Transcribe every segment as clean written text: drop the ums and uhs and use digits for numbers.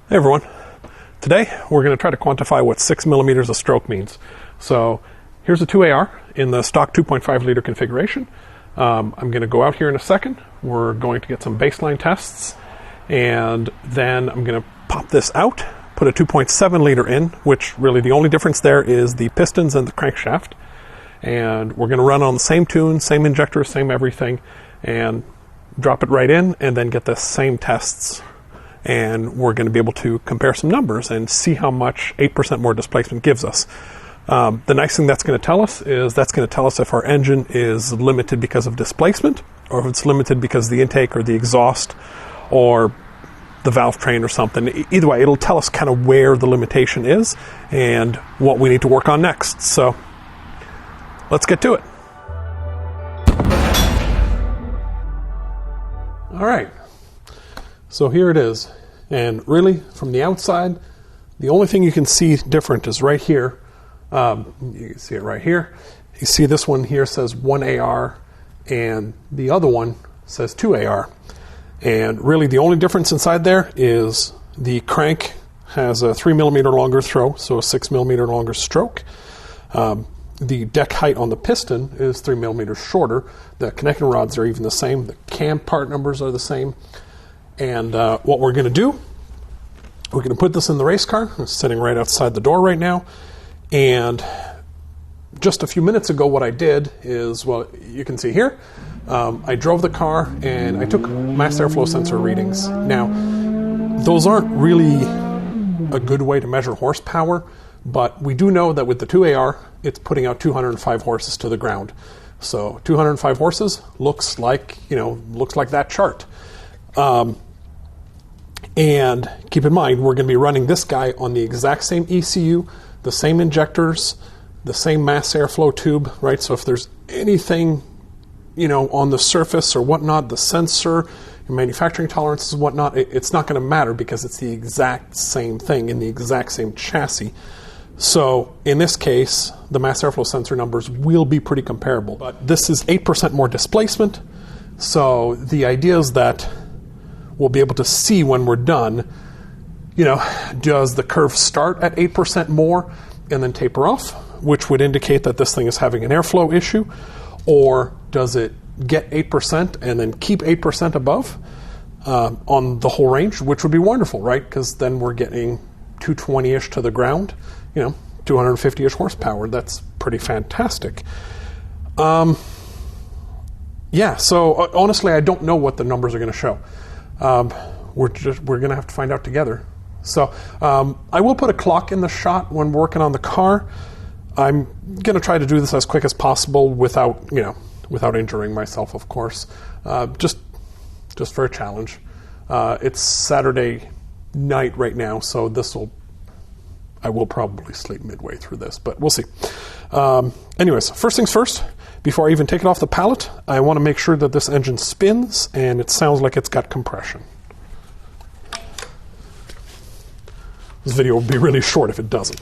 Hey everyone. Today we're going to try to quantify what 6 millimeters of stroke means. So here's a 2AR in the stock 2.5 liter configuration. I'm going to go out here in a second. We're going to get some baseline tests, and then I'm going to pop this out, put a 2.7 liter in, which really the only difference there is the pistons and the crankshaft. And we're going to run on the same tune, same injector, same everything, and drop it right in, and then get the same tests. And we're going to be able to compare some numbers and see how much 8% more displacement gives us. The nice thing that's going to tell us is that's going to tell us if our engine is limited because of displacement, or if it's limited because of the intake or the exhaust or the valve train or something. Either way, it'll tell us kind of where the limitation is and what we need to work on next. So let's get to it. All right. So here it is, and really from the outside, the only thing you can see different is right here. You can see it right here. You see this one here says 1AR, and the other one says 2AR. And really the only difference inside there is the crank has a 3 millimeter longer throw, so a 6 millimeter longer stroke. The deck height on the piston is 3 millimeters shorter. The connecting rods are even the same. The cam part numbers are the same. And what we're going to do, we're going to put this in the race car. It's sitting right outside the door right now. And just a few minutes ago, what I did is, well, you can see here, I drove the car and I took mass airflow sensor readings. Now, those aren't really a good way to measure horsepower, but we do know that with the 2AR, it's putting out 205 horses to the ground. So 205 horses looks like that chart. And keep in mind, we're going to be running this guy on the exact same ECU, the same injectors, the same mass airflow tube, right? So if there's anything, on the surface or whatnot, the sensor, your manufacturing tolerances and whatnot, it's not going to matter because it's the exact same thing in the exact same chassis. So in this case, the mass airflow sensor numbers will be pretty comparable. But this is 8% more displacement. So the idea is that we'll be able to see when we're done, does the curve start at 8% more and then taper off, which would indicate that this thing is having an airflow issue, or does it get 8% and then keep 8% above on the whole range, which would be wonderful, right? Because then we're getting 220-ish to the ground, 250-ish horsepower. That's pretty fantastic. Yeah, so honestly, I don't know what the numbers are going to show. We're going to have to find out together. So I will put a clock in the shot when working on the car. I'm going to try to do this as quick as possible without injuring myself, of course. Just for a challenge. It's Saturday night right now, so I will probably sleep midway through this, but we'll see. Anyways, first things first. Before I even take it off the pallet, I want to make sure that this engine spins and it sounds like it's got compression. This video will be really short if it doesn't.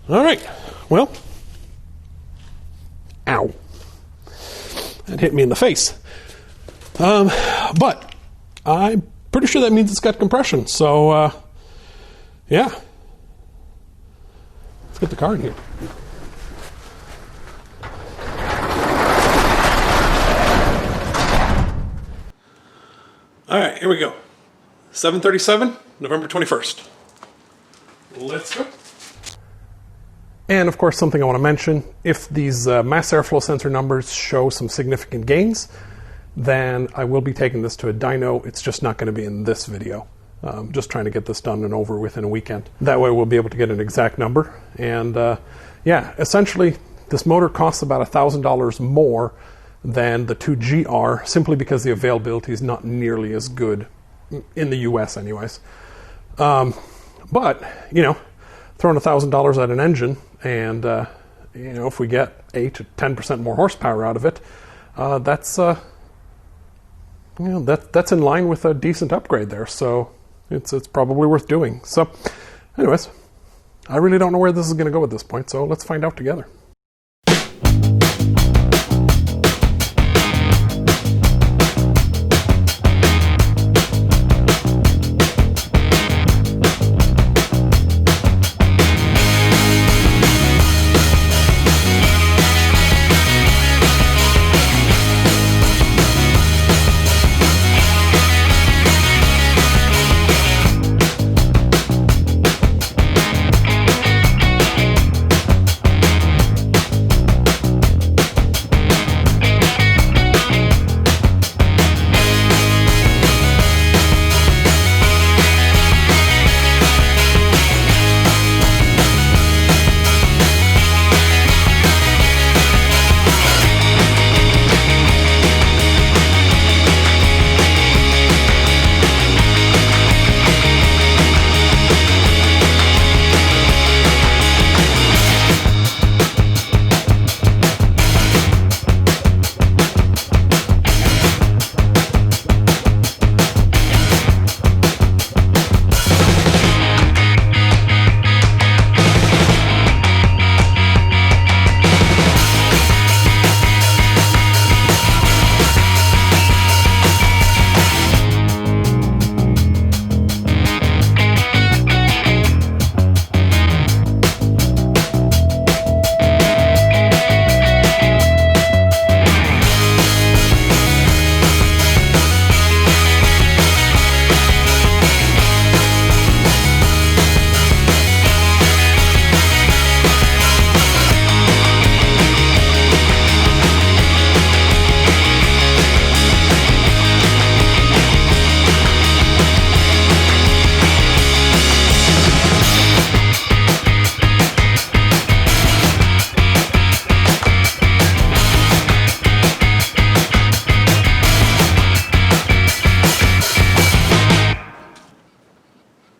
All right, well, ow. That hit me in the face. But I'm pretty sure that means it's got compression. So, yeah. Let's get the car in here. All right, here we go. 7:37, November 21st. Let's go. And of course, something I want to mention, if these mass airflow sensor numbers show some significant gains, then I will be taking this to a dyno. It's just not going to be in this video. Just trying to get this done and over within a weekend. That way we'll be able to get an exact number. And yeah, essentially this motor costs about $1,000 more than the 2GR, simply because the availability is not nearly as good in the US anyways. But, throwing $1,000 at an engine, and if we get 8 to 10% more horsepower out of it, that's that's in line with a decent upgrade there. So it's probably worth doing. So Anyways, I really don't know where this is going to go at this point, so let's find out together.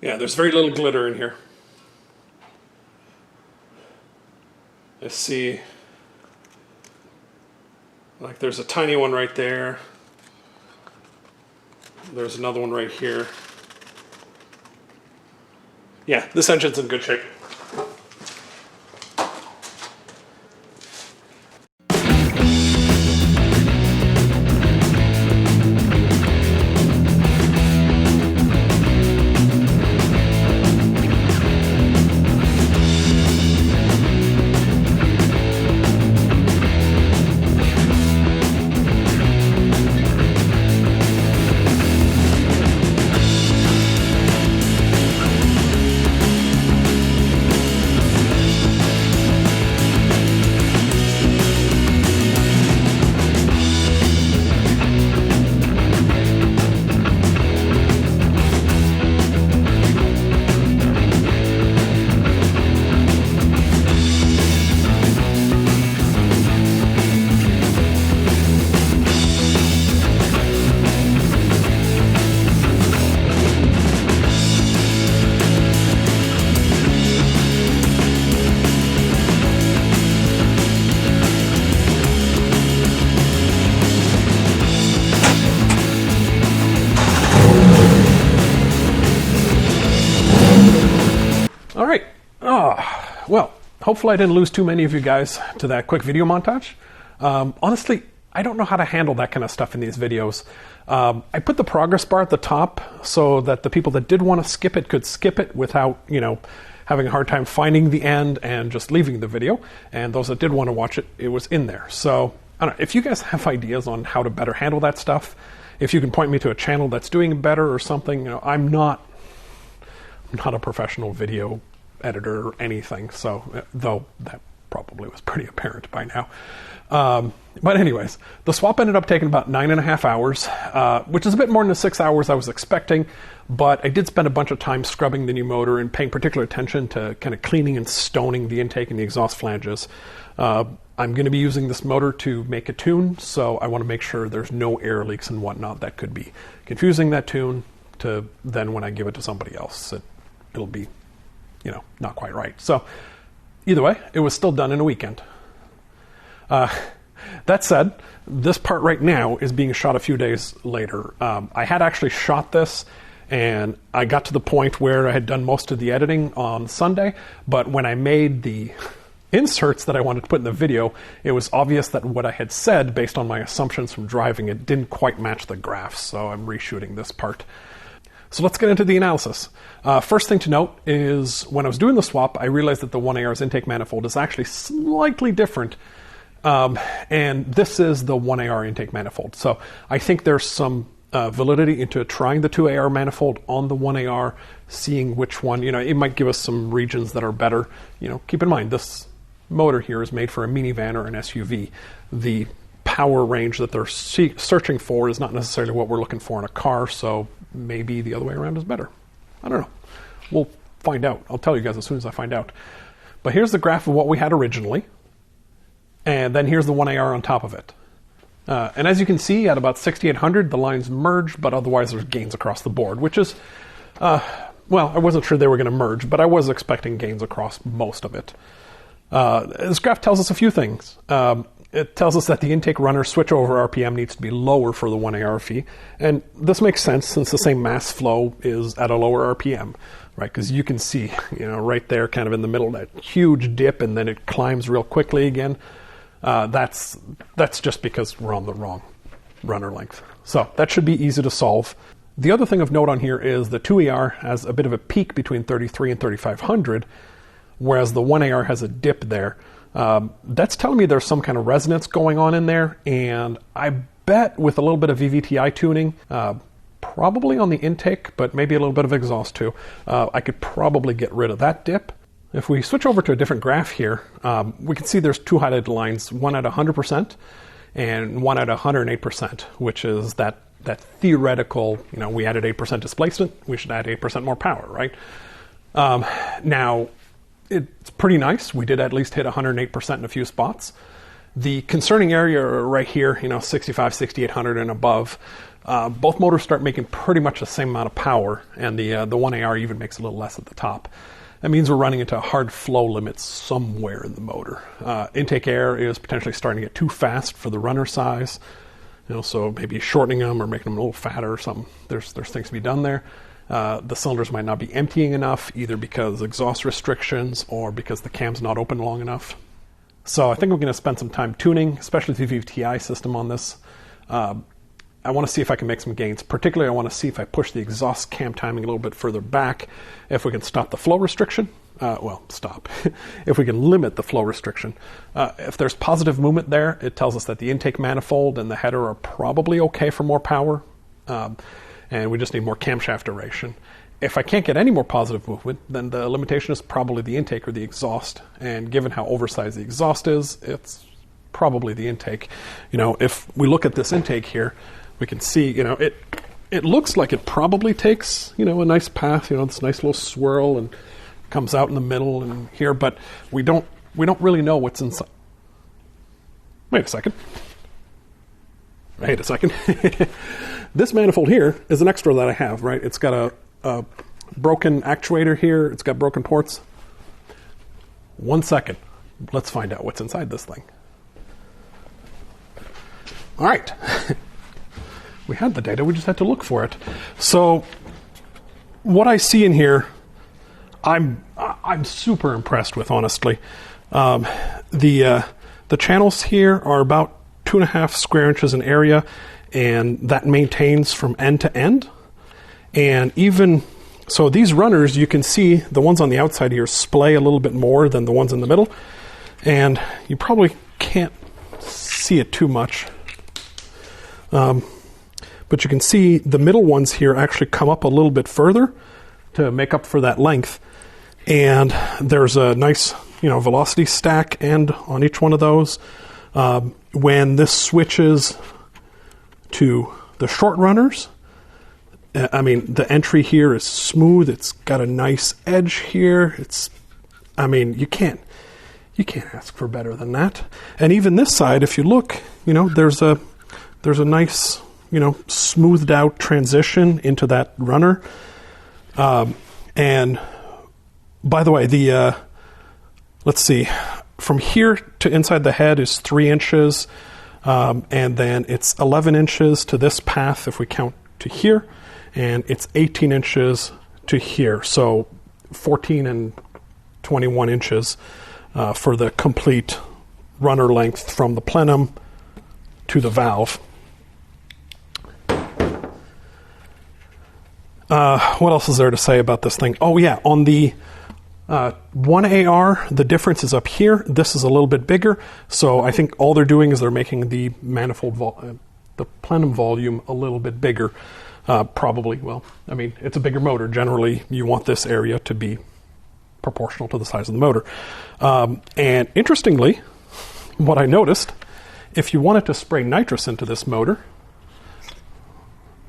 Yeah, there's very little glitter in here. I see, like there's a tiny one right there. There's another one right here. Yeah, this engine's in good shape. All right. Well, hopefully I didn't lose too many of you guys to that quick video montage. Honestly, I don't know how to handle that kind of stuff in these videos. I put the progress bar at the top so that the people that did want to skip it could skip it without, having a hard time finding the end and just leaving the video. And those that did want to watch it, it was in there. So I don't know, if you guys have ideas on how to better handle that stuff, if you can point me to a channel that's doing it better or something, I'm not a professional video editor or anything, so though that probably was pretty apparent by now. But anyways, the swap ended up taking about 9.5 hours, which is a bit more than the 6 hours I was expecting, but I did spend a bunch of time scrubbing the new motor and paying particular attention to kind of cleaning and stoning the intake and the exhaust flanges. I'm going to be using this motor to make a tune, so I want to make sure there's no air leaks and whatnot that could be confusing that tune to then when I give it to somebody else, it'll be, not quite right. So either way, it was still done in a weekend. That said, this part right now is being shot a few days later. I had actually shot this And I got to the point where I had done most of the editing on Sunday, but when I made the inserts that I wanted to put in the video, it was obvious that what I had said, based on my assumptions from driving it, didn't quite match the graphs, so I'm reshooting this part. So let's get into the analysis. First thing to note is when I was doing the swap, I realized that the 1AR's intake manifold is actually slightly different. And this is the 1AR intake manifold. So I think there's some validity into trying the 2AR manifold on the 1AR, seeing which one, it might give us some regions that are better. Keep in mind, this motor here is made for a minivan or an SUV. The power range that they're searching for is not necessarily what we're looking for in a car, so maybe the other way around is better. I don't know. We'll find out. I'll tell you guys as soon as I find out. But here's the graph of what we had originally, and then here's the 1AR on top of it. And as you can see, at about 6,800, the lines merge, but otherwise there's gains across the board, which is, well, I wasn't sure they were going to merge, but I was expecting gains across most of it. This graph tells us a few things. It tells us that the intake runner switchover RPM needs to be lower for the 1AR-FE, and this makes sense since the same mass flow is at a lower RPM, right? Because you can see, right there, kind of in the middle, that huge dip, and then it climbs real quickly again. That's just because we're on the wrong runner length. So that should be easy to solve. The other thing of note on here is the 2AR has a bit of a peak between 33 and 3,500, whereas the 1AR has a dip there. That's telling me there's some kind of resonance going on in there, and I bet with a little bit of VVTi tuning, probably on the intake, but maybe a little bit of exhaust too, I could probably get rid of that dip. If we switch over to a different graph here, we can see there's two highlighted lines, one at 100% and one at 108%, which is that theoretical, we added 8% displacement, we should add 8% more power, right? Now, it's pretty nice. We did at least hit 108% in a few spots. The concerning area right here, 65, 6800 and above, both motors start making pretty much the same amount of power, and the 1AR even makes a little less at the top. That means we're running into a hard flow limit somewhere in the motor. Intake air is potentially starting to get too fast for the runner size, so maybe shortening them or making them a little fatter or something. There's things to be done there. The cylinders might not be emptying enough, either because exhaust restrictions or because the cam's not open long enough. So I think we're going to spend some time tuning, especially the VVTi system on this. I want to see if I can make some gains. Particularly, I want to see if I push the exhaust cam timing a little bit further back, if we can stop the flow restriction. If we can limit the flow restriction. If there's positive movement there, it tells us that the intake manifold and the header are probably okay for more power. And we just need more camshaft duration. If I can't get any more positive movement, then the limitation is probably the intake or the exhaust. And given how oversized the exhaust is, it's probably the intake. If we look at this intake here, we can see, it looks like it probably takes, a nice path, this nice little swirl and comes out in the middle and here, but we don't really know what's inside. Wait a second. This manifold here is an extra that I have, right? It's got a broken actuator here. It's got broken ports. 1 second. Let's find out what's inside this thing. All right. We had the data. We just had to look for it. So what I see in here, I'm super impressed with, honestly. The channels here are about 2.5 square inches in area, and that maintains from end to end. And even so, these runners, you can see the ones on the outside here splay a little bit more than the ones in the middle, and you probably can't see it too much. But you can see the middle ones here actually come up a little bit further to make up for that length. And there's a nice, velocity stack end on each one of those. When this switches to the short runners, the entry here is smooth. It's got a nice edge here. You can't ask for better than that. And even this side, if you look, there's a nice, smoothed out transition into that runner. And by the way, let's see, from here to inside the head is 3 inches. And then it's 11 inches to this path if we count to here. and it's 18 inches to here. So 14 and 21 inches for the complete runner length from the plenum to the valve. What else is there to say about this thing? Oh yeah, on the 1AR, the difference is up here. This is a little bit bigger, so I think all they're doing is they're making the manifold, the plenum volume a little bit bigger. Probably, well, I mean, it's a bigger motor. Generally, you want this area to be proportional to the size of the motor. And interestingly, what I noticed, if you wanted to spray nitrous into this motor,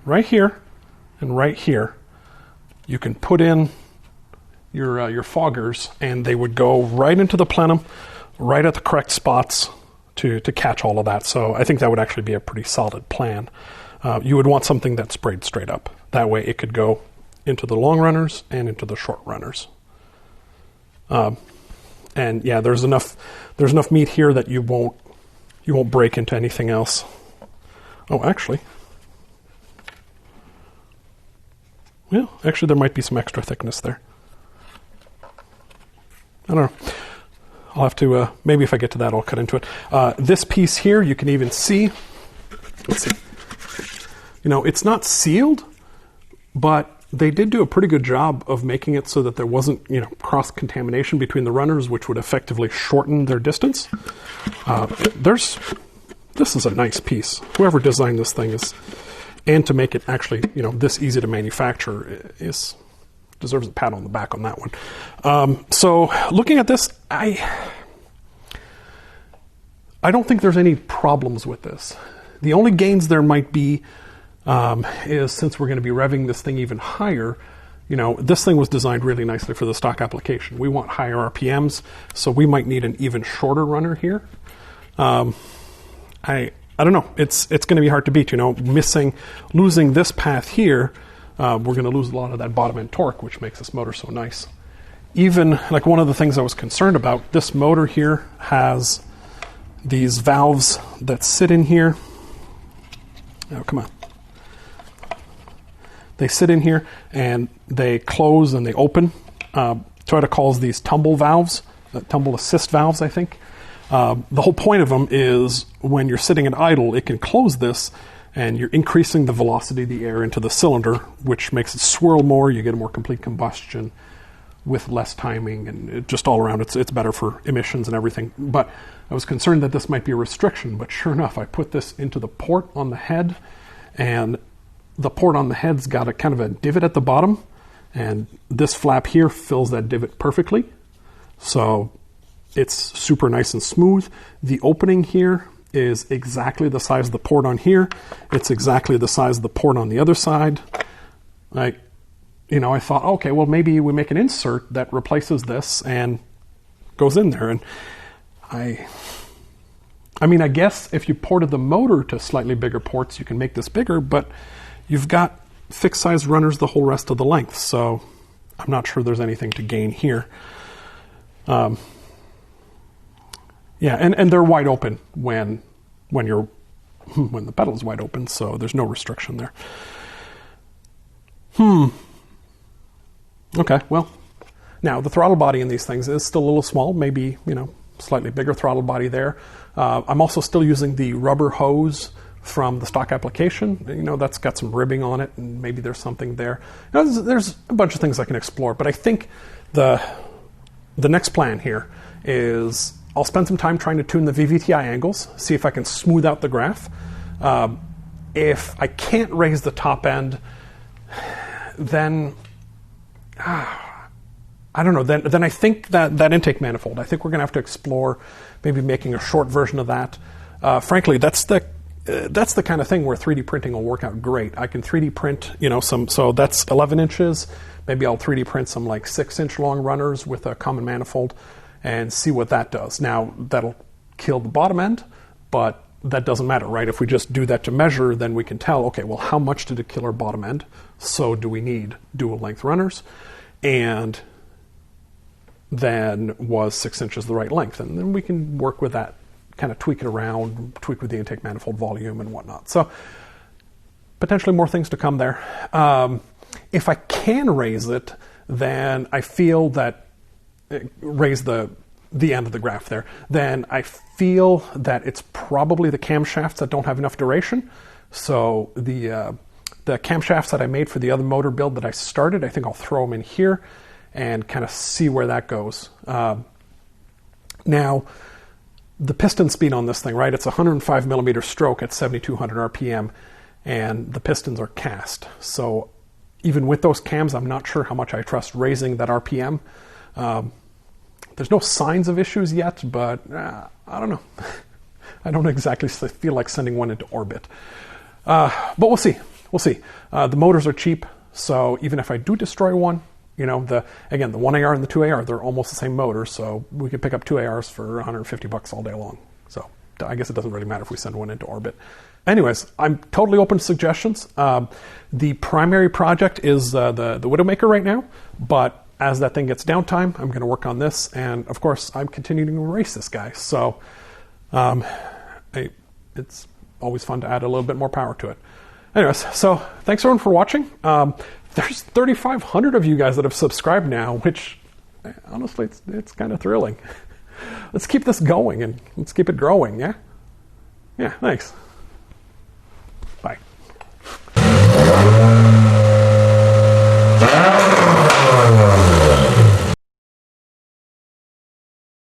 right here and right here, you can put in your foggers, and they would go right into the plenum, right at the correct spots to catch all of that. So I think that would actually be a pretty solid plan. You would want something that sprayed straight up. That way it could go into the long runners and into the short runners. And yeah, there's enough meat here that you won't break into anything else. Oh, actually, well, actually there might be some extra thickness there. I don't know. I'll have to, maybe if I get to that, I'll cut into it. This piece here, you can even see, let's see, you know, it's not sealed, but they did do a pretty good job of making it so that there wasn't, you know, cross-contamination between the runners, which would effectively shorten their distance. This is a nice piece. Whoever designed this thing and to make it actually, you know, this easy to manufacture deserves a pat on the back on that one. So looking at this, I don't think there's any problems with this. The only gains there might be is since we're going to be revving this thing even higher, you know, this thing was designed really nicely for the stock application. We want higher RPMs, so we might need an even shorter runner here. I don't know. It's going to be hard to beat, you know, losing this path here. We're going to lose a lot of that bottom end torque, which makes this motor so nice. Even, like, one of the things I was concerned about, this motor here has these valves that sit in here. Oh, come on. They sit in here and they close and they open. Toyota calls these tumble valves, tumble assist valves, I think. The whole point of them is when you're sitting at idle, it can close this, and you're increasing the velocity of the air into the cylinder, which makes it swirl more. You get a more complete combustion with less timing, and just all around, it's better for emissions and everything. But I was concerned that this might be a restriction, but sure enough, I put this into the port on the head, and the port on the head's got a kind of a divot at the bottom, and this flap here fills that divot perfectly. So it's super nice and smooth. The opening here is exactly the size of the port on here. It's exactly the size of the port on the other side. I thought, okay, well, maybe we make an insert that replaces this and goes in there. And I guess if you ported the motor to slightly bigger ports, you can make this bigger, but you've got fixed size runners the whole rest of the length, so I'm not sure there's anything to gain here. Yeah, and they're wide open when the pedal is wide open, so there's no restriction there. Okay, well, now the throttle body in these things is still a little small, maybe, you know, slightly bigger throttle body there. I'm also still using the rubber hose from the stock application. You know, that's got some ribbing on it, and maybe there's something there. You know, there's a bunch of things I can explore, but I think the next plan here is I'll spend some time trying to tune the VVTI angles, see if I can smooth out the graph. If I can't raise the top end, then I don't know. Then I think that intake manifold, I think we're going to have to explore maybe making a short version of that. Frankly, that's the kind of thing where 3D printing will work out great. I can 3D print, you know, so that's 11 inches. Maybe I'll 3D print some like 6-inch long runners with a common manifold and see what that does. Now, that'll kill the bottom end, but that doesn't matter, right? If we just do that to measure, then we can tell, okay, well, how much did it kill our bottom end? So do we need dual length runners? And then was 6 inches the right length? And then we can work with that, kind of tweak it around, tweak with the intake manifold volume and whatnot. So potentially more things to come there. If I can raise it, then I feel that raise the end of the graph there, then I feel that it's probably the camshafts that don't have enough duration. So the camshafts that I made for the other motor build that I started, I think I'll throw them in here and kind of see where that goes. Now, the piston speed on this thing, right? It's a 105 millimeter stroke at 7,200 RPM, and the pistons are cast. So even with those cams, I'm not sure how much I trust raising that RPM. There's no signs of issues yet, but I don't know. I don't exactly feel like sending one into orbit. But we'll see. We'll see. The motors are cheap, so even if I do destroy one, you know, the 1AR and the 2AR, they're almost the same motor, so we could pick up 2ARs for $150 all day long. So I guess it doesn't really matter if we send one into orbit. Anyways, I'm totally open to suggestions. The primary project is the Widowmaker right now, but as that thing gets downtime, I'm going to work on this, and of course, I'm continuing to race this guy. So it's always fun to add a little bit more power to it. Anyways, so thanks everyone for watching. There's 3,500 of you guys that have subscribed now, which honestly, it's kind of thrilling. Let's keep this going and let's keep it growing, yeah? Yeah, thanks.